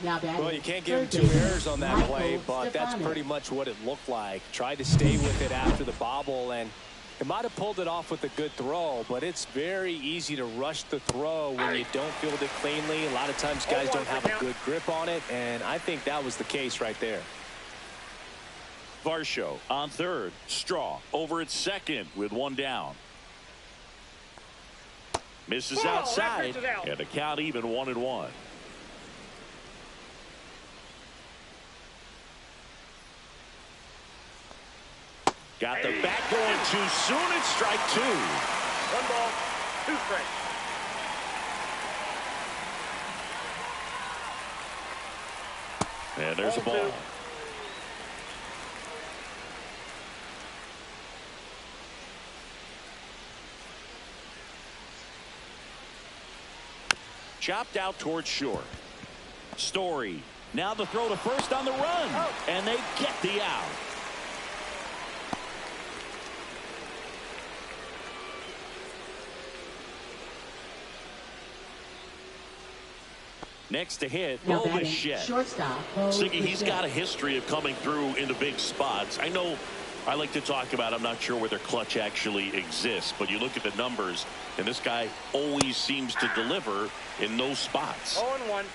Well, you can't give him 2 errors on that play, but that's pretty much what it looked like. Tried to stay with it after the bobble, and it might have pulled it off with a good throw, but it's very easy to rush the throw when you don't field it cleanly. A lot of times guys don't have a good grip on it, and I think that was the case right there. Varsho on third. Straw over at second with one down. Misses outside, and the count even 1-1. Got the bat going too soon. It's strike 2. 1 ball, 2 strikes. And there's a ball. Chopped out towards short. Story. Now the throw to first on the run. And they get the out. Next to hit, Bichette. Shortstop. Siggy, he's got a history of coming through in the big spots. I know I like to talk about, I'm not sure whether clutch actually exists, but you look at the numbers, and this guy always seems to deliver in those spots. 0-1.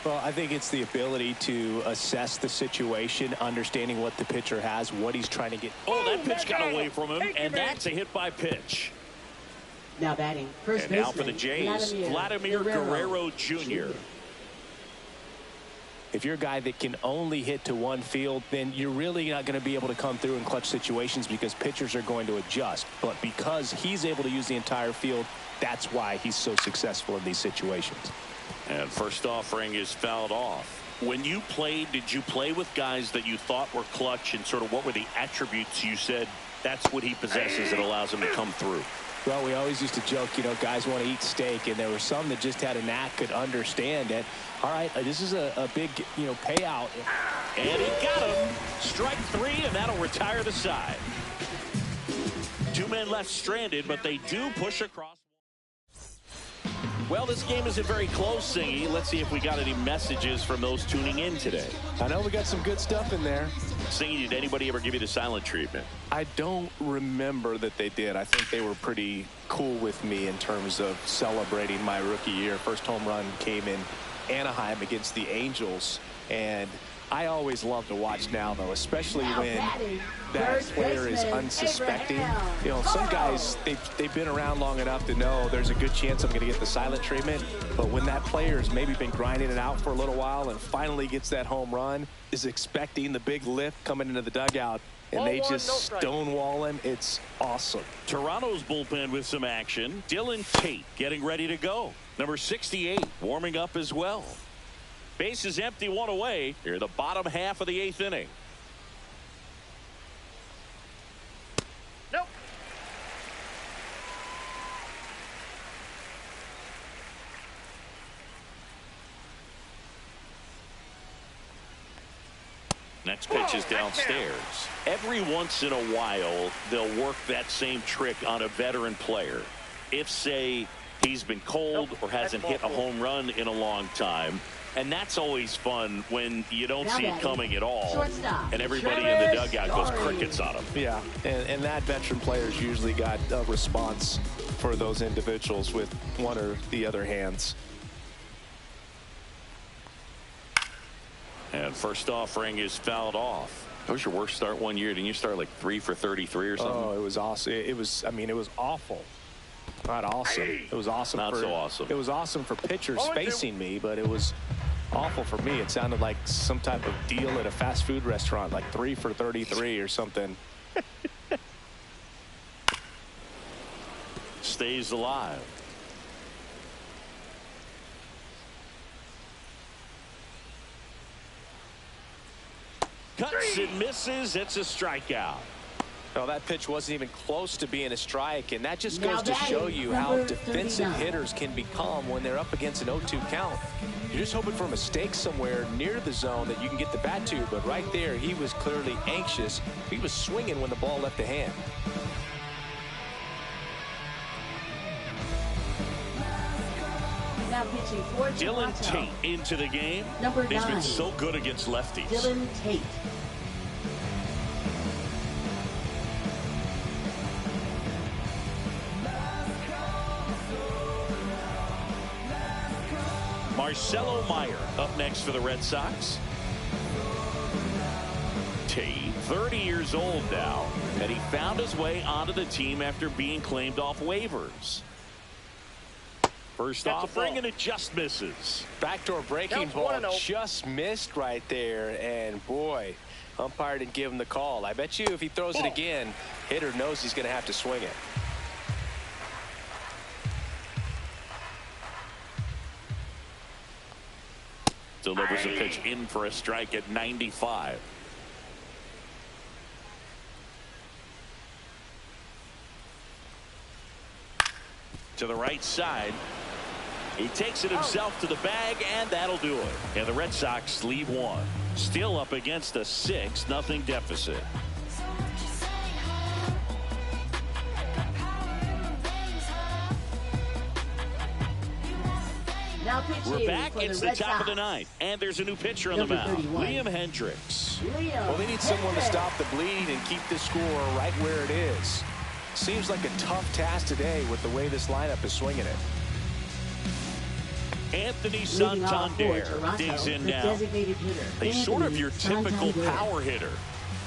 Well, I think it's the ability to assess the situation, understanding what the pitcher has, what he's trying to get. Oh, that pitch got away from him, and that's a hit by pitch. Now batting, first and now for the Jays, Vladimir Guerrero Jr. If you're a guy that can only hit to one field, then you're really not going to be able to come through in clutch situations because pitchers are going to adjust. But because he's able to use the entire field, that's why he's so successful in these situations. And first offering is fouled off. When you played, did you play with guys that you thought were clutch, and sort of what were the attributes you said that's what he possesses that allows him to come through? Well, we always used to joke, you know, guys want to eat steak, and there were some that just had a knack, could understand it. All right, this is a big, you know, payout. And he got him. Strike 3, and that'll retire the side. 2 men left stranded, but they do push across. Well, this game isn't very close, Singy. Let's see if we got any messages from those tuning in today. I know we got some good stuff in there. Singy, did anybody ever give you the silent treatment? I don't remember that they did. I think they were pretty cool with me in terms of celebrating my rookie year. First home run came in Anaheim against the Angels, and I always love to watch now, though, especially when that player is unsuspecting. You know, some guys, they've been around long enough to know there's a good chance I'm going to get the silent treatment. But when that player's maybe been grinding it out for a little while and finally gets that home run, is expecting the big lift coming into the dugout, and they just stonewall him, it's awesome. Toronto's bullpen with some action. Dylan Tate getting ready to go. Number 68 warming up as well. Base is empty, 1 away. Here in the bottom half of the 8th inning. next pitch is downstairs. Every once in a while, they'll work that same trick on a veteran player. If, say, he's been cold or hasn't hit a home run in a long time. And that's always fun when you don't see it coming at all. And everybody in the dugout goes crickets on him. Yeah, and that veteran player's usually got a response for those individuals with one or the other hands. And first offering is fouled off. That was your worst start one year. Didn't you start like 3 for 33 or something? Oh, it was awesome. I mean, it was awful. Not awesome. It was awesome. Not so awesome. It was awesome for pitchers facing me, but it was awful for me. It sounded like some type of deal at a fast food restaurant, like 3 for 33 or something. Stays alive. Cuts and misses. It's a strikeout. No, that pitch wasn't even close to being a strike, and that just goes to show you how defensive hitters can become when they're up against an 0-2 count. You're just hoping for a mistake somewhere near the zone that you can get the bat to, but right there, he was clearly anxious. He was swinging when the ball left the hand. Now pitching for Dylan Toronto. Tate into the game. Number He's 9. been so good against lefties. Dylan Tate. Marcelo Meyer up next for the Red Sox. Tate, 30 years old now, and he found his way onto the team after being claimed off waivers. First offering, and it just misses. Backdoor breaking ball just missed right there, and boy, umpire didn't give him the call. I bet you if he throws it again, hitter knows he's going to have to swing it. Delivers a pitch in for a strike at 95. To the right side. He takes it himself to the bag, and that'll do it. And the Red Sox leave one. Still up against a 6-0 deficit. Now pitching We're back. for It's the the Red top of the Sox. ninth, and there's a new pitcher on the Number mound, 31. Liam Hendricks. Well, they need someone to stop the bleed and keep the score right where it is. Seems like a tough task today with the way this lineup is swinging it. Anthony Leading off for Santander Toronto, digs in the now. designated hitter, He's sort of Anthony your typical Santander. power hitter.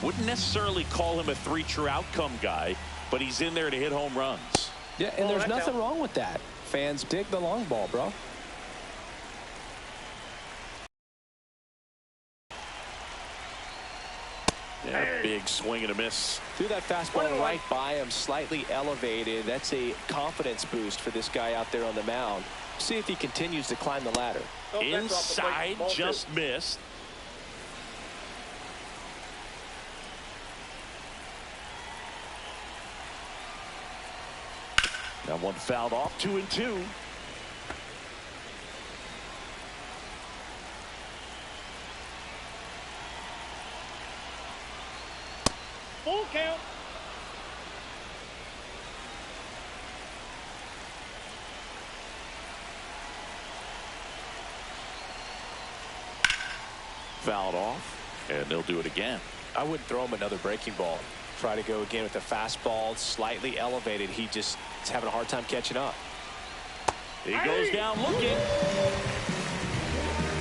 Wouldn't necessarily call him a 3-true outcome guy, but he's in there to hit home runs. Yeah, and there's nothing wrong with that. Fans dig the long ball, bro. Yeah, big swing and a miss. Threw that fastball right by him, slightly elevated. That's a confidence boost for this guy out there on the mound. See if he continues to climb the ladder. Inside, just missed. That one fouled off, 2-2. Full count. Fouled off, and they'll do it again. I wouldn't throw him another breaking ball. Try to go again with the fastball, slightly elevated. He just is having a hard time catching up. He goes down looking.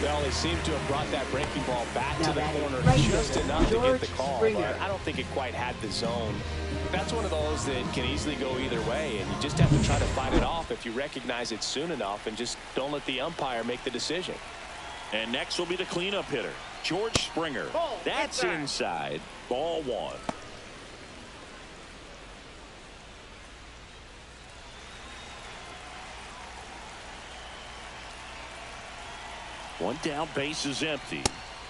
Well, he seemed to have brought that breaking ball back to the corner right just fielder, enough to get George the call. Springer. But I don't think it quite had the zone. That's one of those that can easily go either way, and you just have to try to fight it off if you recognize it soon enough and just don't let the umpire make the decision. And next will be the cleanup hitter, George Springer. That's inside. Ball 1. One down, base is empty.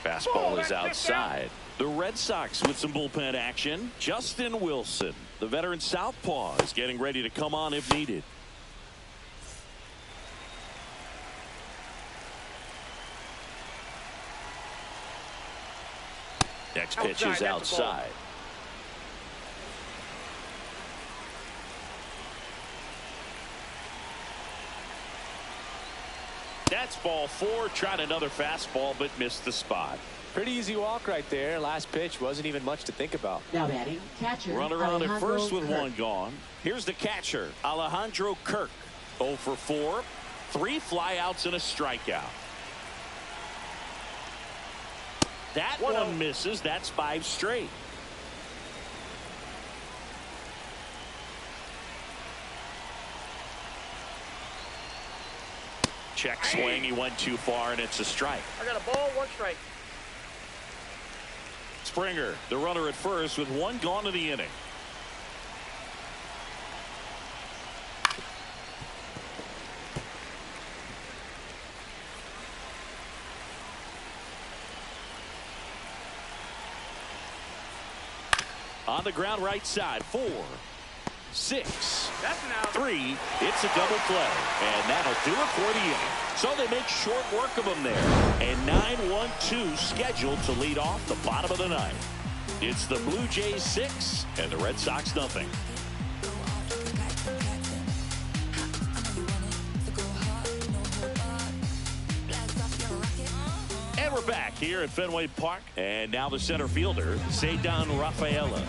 Fastball is outside. The Red Sox with some bullpen action. Justin Wilson, the veteran southpaw, is getting ready to come on if needed. Next pitch is outside. That's ball 4. Tried another fastball, but missed the spot. Pretty easy walk right there. Last pitch wasn't even much to think about. Now batting, catcher. Runner on at first with Kirk. 1 gone. Here's the catcher, Alejandro Kirk. 0 for 4. 3 flyouts and a strikeout. That one misses. That's 5 straight. Check swing. He went too far, and it's a strike. I got a ball, 1 strike. Springer, the runner at first with 1 gone in the inning. On the ground right side, 4, 6, That's an out. 3. It's a double play, and that'll do it for the inning. So they make short work of them there. And 9-1-2 scheduled to lead off the bottom of the 9th. It's the Blue Jays 6 and the Red Sox nothing. And we're back here at Fenway Park. And now the center fielder, SoIcyDae Rafaela.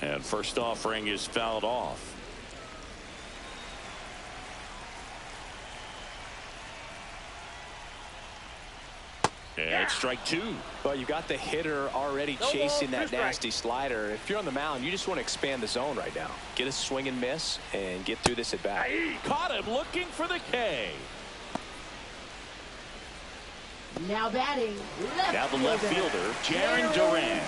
And first offering is fouled off. And strike 2. Well, you got the hitter already chasing that nasty slider. If you're on the mound, you just want to expand the zone right now. Get a swing and miss and get through this at bat. Caught him looking for the K. Now batting, Now the left fielder, Jarren Duran.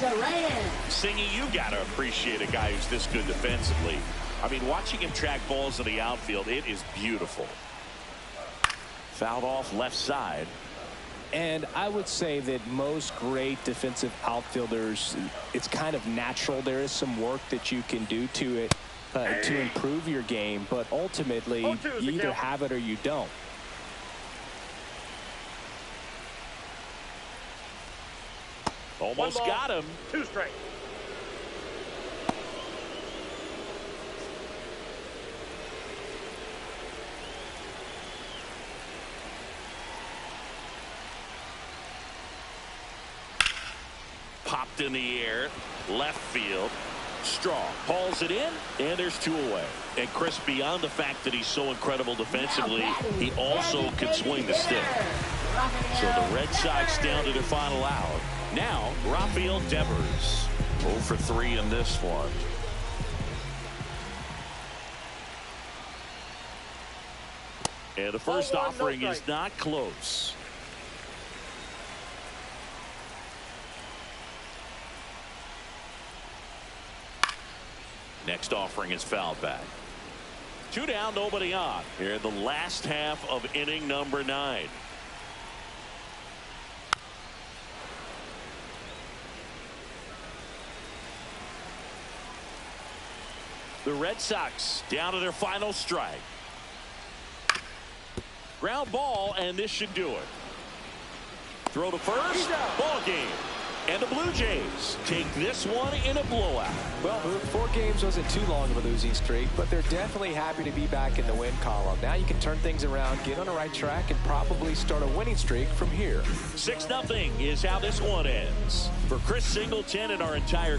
Singy, you got to appreciate a guy who's this good defensively. I mean, watching him track balls in the outfield, it is beautiful. Fouled off left side. And I would say that most great defensive outfielders, it's kind of natural. There is some work that you can do to it to improve your game, but ultimately you either have it or you don't. Almost got him. 2 strike. Popped in the air, left field. Strong hauls it in, and there's 2 away. And Chris, beyond the fact that he's so incredible defensively, he also can swing the stick. So the Red Sox down to their final out. Now, Rafael Devers, 0 for 3 in this one. And the first offering is not close. Next offering is fouled back. 2 down, nobody on. Here in the last half of inning number 9. The Red Sox down to their final strike. Ground ball, and this should do it. Throw to first. Ball game. And the Blue Jays take this one in a blowout. Well, 4 games wasn't too long of a losing streak, but they're definitely happy to be back in the win column. Now you can turn things around, get on the right track, and probably start a winning streak from here. 6-0 is how this one ends. For Chris Singleton and our entire